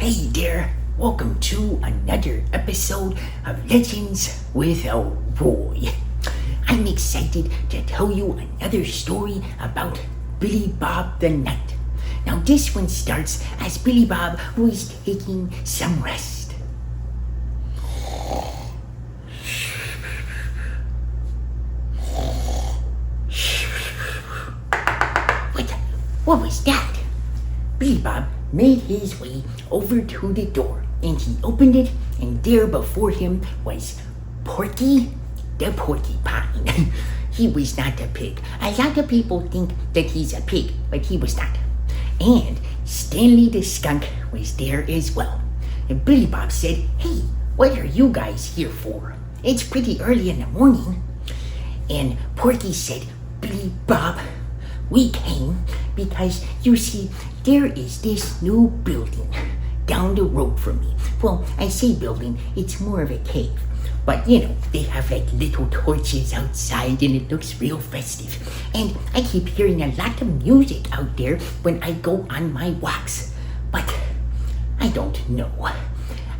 Hey there, welcome to another episode of Legends with Elroy. I'm excited to tell you another story about Billy Bob the Knight. Now this one starts as Billy Bob was taking some rest. What was that? Billy Bob made his way over to the door and he opened it, and there before him was Porky the Porcupine. He was not a pig. A lot of people think that he's a pig, but he was not. And Stanley the Skunk was there as well. And Billy Bob said, "Hey, what are you guys here for? It's pretty early in the morning." And Porky said, "Billy Bob, we came because, you see, there is this new building down the road from me. Well, I say building, it's more of a cave. But, they have like little torches outside and it looks real festive. And I keep hearing a lot of music out there when I go on my walks. But I don't know.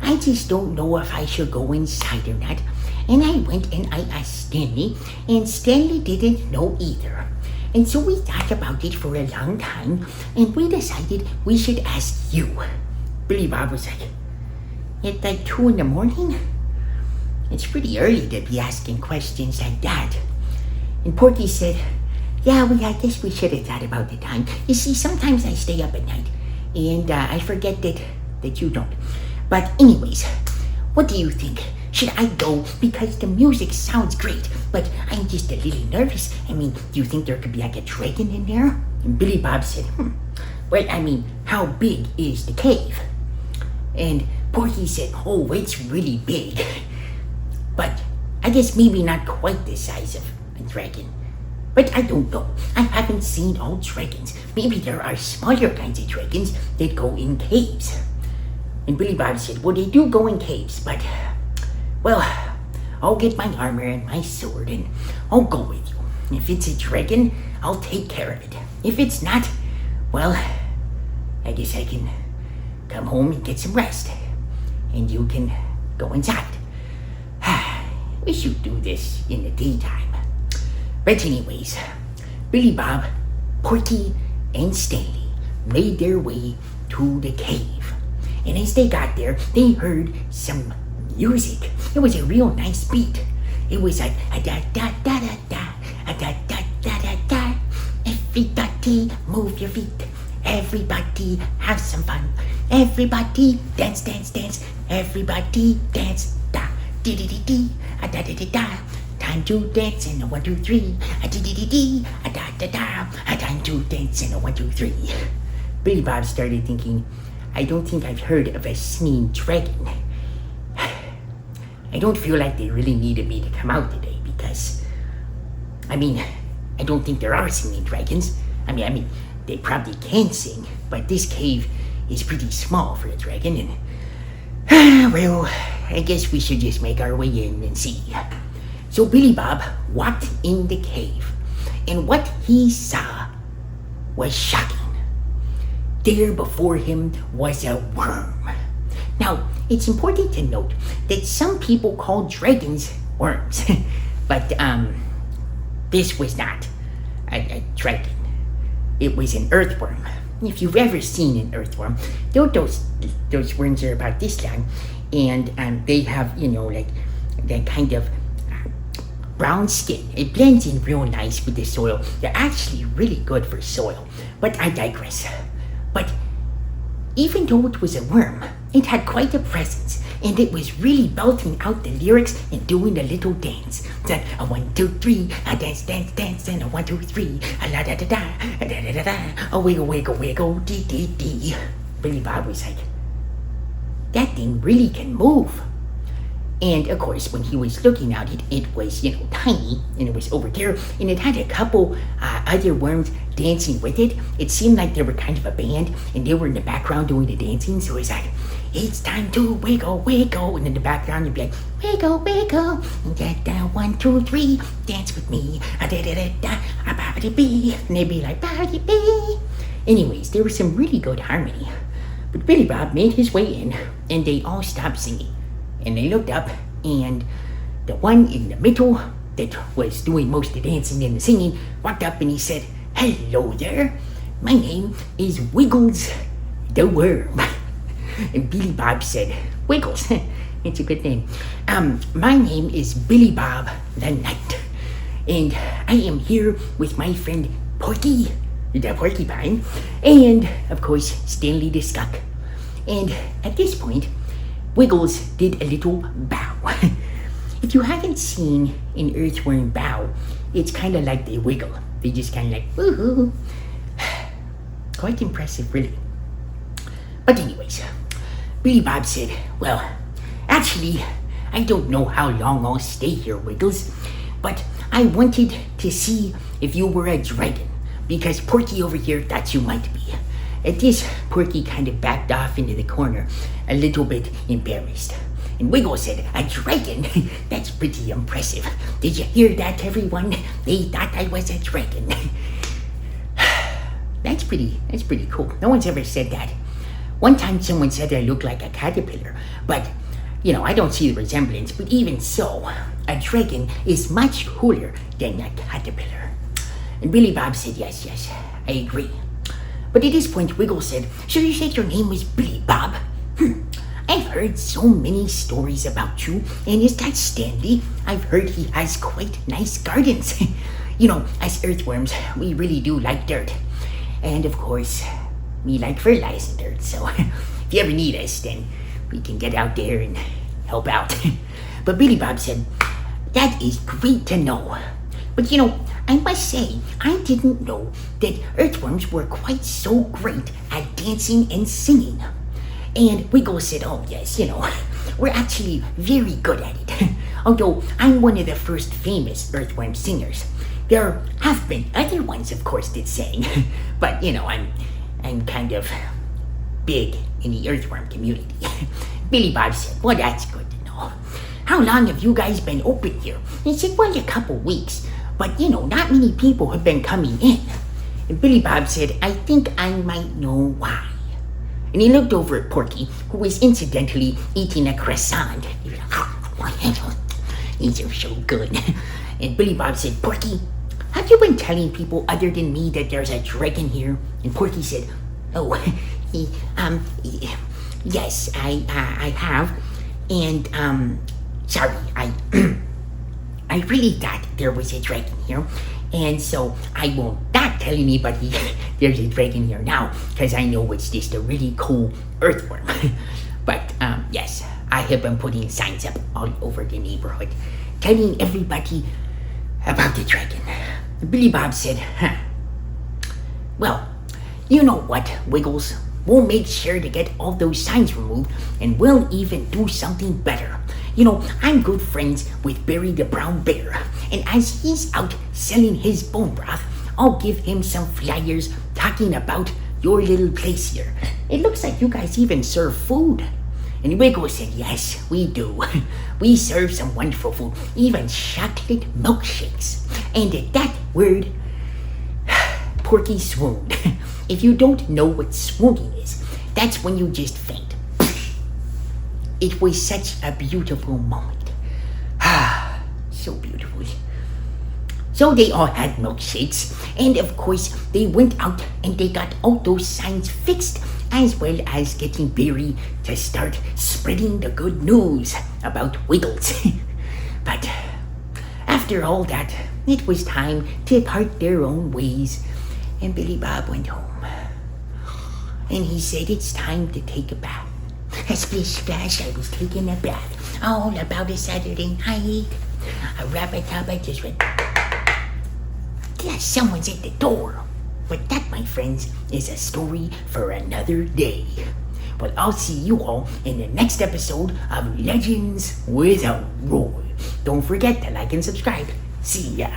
I just don't know if I should go inside or not." And I went and I asked Stanley, and Stanley didn't know either. And so we thought about it for a long time, and we decided we should ask you. Billy Bob was like, "At like 2 in the morning? It's pretty early to be asking questions like that." And Porky said, "Yeah, I guess we should have thought about the time. You see, sometimes I stay up at night, and I forget that you don't. But anyways, what do you think? Should I go? Because the music sounds great, but I'm just a little nervous. I mean, do you think there could be like a dragon in there?" And Billy Bob said, "Well, I mean, how big is the cave?" And Porky said, "Oh, it's really big. But I guess maybe not quite the size of a dragon. But I don't know. I haven't seen all dragons. Maybe there are smaller kinds of dragons that go in caves." And Billy Bob said, "Well, they do go in caves, but, well, I'll get my armor and my sword and I'll go with you. If it's a dragon, I'll take care of it. If it's not, well, I guess I can come home and get some rest. And you can go inside. We should do this in the daytime." But anyways, Billy Bob, Porky, and Stanley made their way to the cave. And as they got there, they heard some music. It was a real nice beat. It was like a da da da da da, a da da da da da. Everybody move your feet. Everybody have some fun. Everybody dance, dance, dance. Everybody dance. Da dee dee dee dee, a da da da da. Time to dance in a 1, 2, 3. A dee dee dee dee, a da da da. A time to dance in a 1, 2, 3. Billy Bob started thinking, "I don't think I've heard of a singing dragon. I don't feel like they really needed me to come out today because, I don't think there are singing dragons. I mean, they probably can sing, but this cave is pretty small for a dragon, and, well, I guess we should just make our way in and see." So Billy Bob walked in the cave, and what he saw was shocking. There before him was a worm. Now, it's important to note that some people call dragons worms, but this was not a dragon. It was an earthworm. If you've ever seen an earthworm, those worms are about this long, and they have, like that kind of brown skin. It blends in real nice with the soil. They're actually really good for soil, but I digress. But even though it was a worm, it had quite a presence, and it was really belting out the lyrics and doing a little dance. That a 1, 2, 3, a dance, dance, dance, and a 1, 2, 3, a la da da da, a da da da da, a wiggle, wiggle, wiggle, dee dee dee. Billy Bob was like, "That thing really can move." And of course, when he was looking at it, it was, tiny, and it was over there, and it had a couple other worms dancing with it. It seemed like they were kind of a band, and they were in the background doing the dancing, so it's like, "It's time to wiggle, wiggle," and in the background you'd be like, "Wiggle, wiggle, da 1, 2, 3, dance with me, da da da da, a babidi bee," and they'd be like, "Babidi bee." Anyways, there was some really good harmony. But Billy Bob made his way in, and they all stopped singing. And they looked up, and the one in the middle that was doing most of the dancing and the singing walked up and he said, "Hello there, my name is Wiggles the Worm." And Billy Bob said, "Wiggles, it's a good name. My name is Billy Bob the Knight, and I am here with my friend Porky the Porcupine, and of course Stanley the Skunk." And at this point, Wiggles did a little bow. If you haven't seen an earthworm bow, it's kind of like they wiggle. They just kind of like, woohoo. Quite impressive, really. But anyways, Billy Bob said, "Well, actually, I don't know how long I'll stay here, Wiggles, but I wanted to see if you were a dragon, because Porky over here thought you might be." At this, Porky kind of backed off into the corner, a little bit embarrassed. And Wiggles said, "A dragon? That's pretty impressive. Did you hear that, everyone? They thought I was a dragon." That's pretty cool. No one's ever said that. One time someone said I look like a caterpillar, but, I don't see the resemblance. But even so, a dragon is much cooler than a caterpillar. And Billy Bob said, yes, I agree. But at this point, Wiggles said, "So you said your name was Billy Bob? I've heard so many stories about you, and is that Stanley? I've heard he has quite nice gardens." As earthworms, we really do like dirt. And of course, we like fertilizing dirt, so if you ever need us, then we can get out there and help out. But Billy Bob said, "That is great to know. But I must say, I didn't know that earthworms were quite so great at dancing and singing." And Wiggles said, "Oh yes, we're actually very good at it. Although I'm one of the first famous earthworm singers. There have been other ones, of course, that sang, but I'm kind of big in the earthworm community." Billy Bob said, "Well, that's good to know. How long have you guys been open here?" He said, "Well, a couple weeks, but not many people have been coming in." And Billy Bob said, "I think I might know why." And he looked over at Porky, who was incidentally eating a croissant. These are so good. And Billy Bob said, "Porky, have you been telling people other than me that there's a dragon here?" And Porky said, "Oh, yes, I have. And, sorry, I really thought there was a dragon here. And so I will not tell anybody there's a dragon here now, because I know it's just a really cool earthworm." But, yes, I have been putting signs up all over the neighborhood, telling everybody about the dragon. Billy Bob said, "Well, you know what, Wiggles? We'll make sure to get all those signs removed, and we'll even do something better. I'm good friends with Barry the Brown Bear, and as he's out selling his bone broth, I'll give him some flyers talking about your little place here. It looks like you guys even serve food." And Wiggles said, "Yes, we do. We serve some wonderful food, even chocolate milkshakes." And at that word, Porky swooned. If you don't know what swooning is, that's when you just faint. It was such a beautiful moment. So beautiful. So they all had milkshakes, and of course they went out and they got all those signs fixed, as well as getting Barry to start spreading the good news about Wiggles. But after all that, it was time to part their own ways, and Billy Bob went home. And he said, "It's time to take a bath." Splish splash, I was taking a bath. All about a Saturday night. A rabbit-tabba just went... Yeah, someone's at the door. But that, my friends, is a story for another day. Well, I'll see you all in the next episode of Legends with Elroy. Don't forget to like and subscribe. See ya.